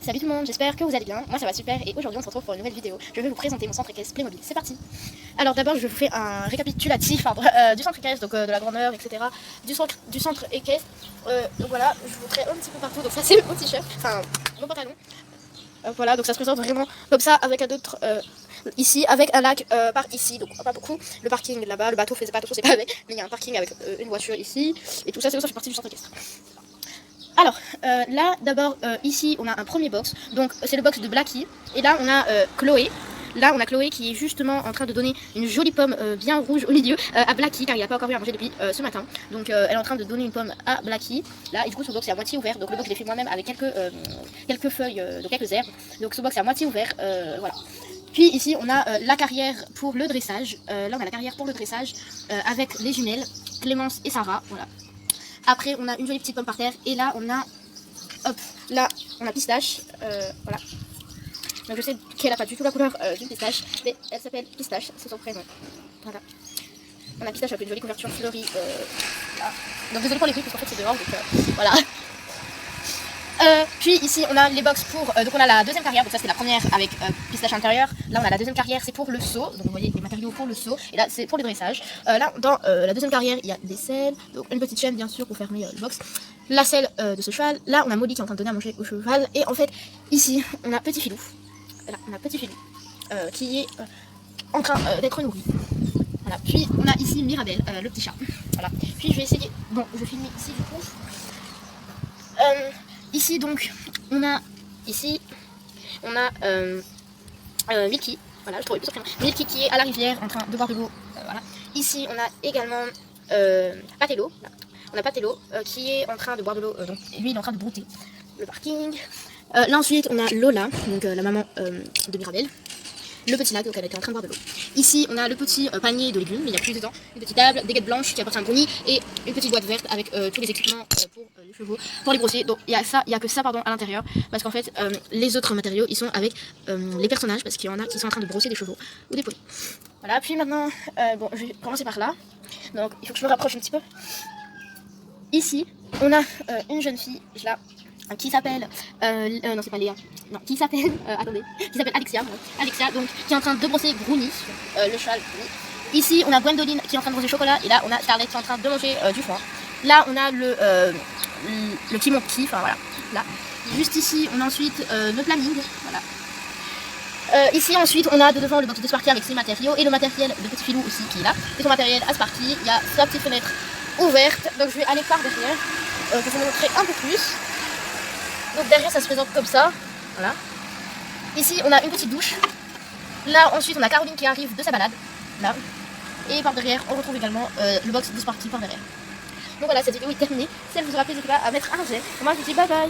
Salut tout le monde, j'espère que vous allez bien, moi ça va super et aujourd'hui on se retrouve pour une nouvelle vidéo. Je vais vous présenter mon centre équestre Playmobil, c'est parti. Alors d'abord je vous fais un récapitulatif du centre équestre, donc de la grandeur, etc. Du centre équestre, donc voilà, je vous ferai un petit peu partout, donc ça c'est mon t-shirt, enfin mon pantalon. Voilà, donc ça se présente vraiment comme ça avec un autre ici, avec un lac par ici, donc pas beaucoup. Le parking là-bas, le bateau faisait pas attention, c'est pas avec, mais il y a un parking avec une voiture ici, et tout ça, c'est ça fait partie du centre équestre. Alors là d'abord ici on a un premier box, donc c'est le box de Blacky, et là on a Chloé. Là on a Chloé qui est justement en train de donner une jolie pomme bien rouge au milieu à Blacky, car il n'a pas encore eu à manger depuis ce matin. Donc elle est en train de donner une pomme à Blacky. Là et du coup ce box est à moitié ouvert, donc le box je l'ai fait moi-même avec quelques feuilles, donc quelques herbes. Donc ce box est à moitié ouvert, voilà. Puis ici on a la carrière pour le dressage, là on a la carrière pour le dressage avec les jumelles Clémence et Sarah, voilà. Après on a une jolie petite pomme par terre et là on a, hop, là on a Pistache, voilà. Donc je sais qu'elle a pas du tout la couleur d'une pistache, mais elle s'appelle Pistache, c'est son prénom. Voilà. On a Pistache avec une jolie couverture fleurie, là. Donc désolé pour les bruits parce qu'en fait c'est dehors, donc voilà. Puis ici on a les box pour, donc on a la deuxième carrière, donc ça c'était la première avec pistache intérieur. Là on a la deuxième carrière, c'est pour le seau, donc vous voyez les matériaux pour le seau, et là c'est pour le dressage. Là dans la deuxième carrière il y a des selles, donc une petite chaîne bien sûr pour fermer le box, la selle de ce cheval. Là on a Molly qui est en train de donner à manger au cheval, et en fait ici on a Petit Filou, là on a Petit Filou qui est en train d'être nourri. Voilà. Puis on a ici Mirabelle, le petit chat. Voilà. Puis je vais essayer, bon je filme ici du coup. Ici donc on a Milky, voilà je trouvais plus son prénom, Milky qui est à la rivière en train de boire de l'eau, voilà. Ici on a également Patello, on a Patello qui est en train de boire de l'eau, donc lui il est en train de brouter le parking. Là ensuite on a Lola, donc la maman de Mirabelle. Le petit lac, donc elle était en train de boire de l'eau. Ici, on a le petit panier de légumes, mais il n'y a plus dedans. Une petite table, des guêtres blanches qui apportent un brownie et une petite boîte verte avec tous les équipements pour les chevaux, pour les brossiers. Donc il y a que ça à l'intérieur, parce qu'en fait les autres matériaux ils sont avec les personnages, parce qu'il y en a qui sont en train de brosser des chevaux ou des poneys. Voilà. Puis maintenant, bon, je vais commencer par là. Donc il faut que je me rapproche un petit peu. Ici, on a une jeune fille là qui s'appelle non c'est pas Léa, non, qui s'appelle attendez, qui s'appelle Alexia, Alexia, donc qui est en train de brosser Brownie, le cheval Brownie. Ici on a Gwendoline qui est en train de brosser chocolat, et là on a Scarlett qui est en train de manger du foin. Là on a le petit monkey, enfin voilà, là. Juste ici on a ensuite le planning, voilà. Ici ensuite on a de devant le box de Sparky avec ses matériaux, et le matériel de Petit Filou aussi qui est là, et son matériel à Sparky. Il y a sa petite fenêtre ouverte, donc je vais aller par derrière pour vous montrer un peu plus. Donc derrière ça se présente comme ça, voilà. Ici on a une petite douche. Là ensuite on a Caroline qui arrive de sa balade, là. Et par derrière on retrouve également le box de Sparky par derrière. Donc voilà, cette vidéo est terminée. Si elle vous aura plu, n'hésitez pas à mettre un j'aime. Moi je vous dis bye bye.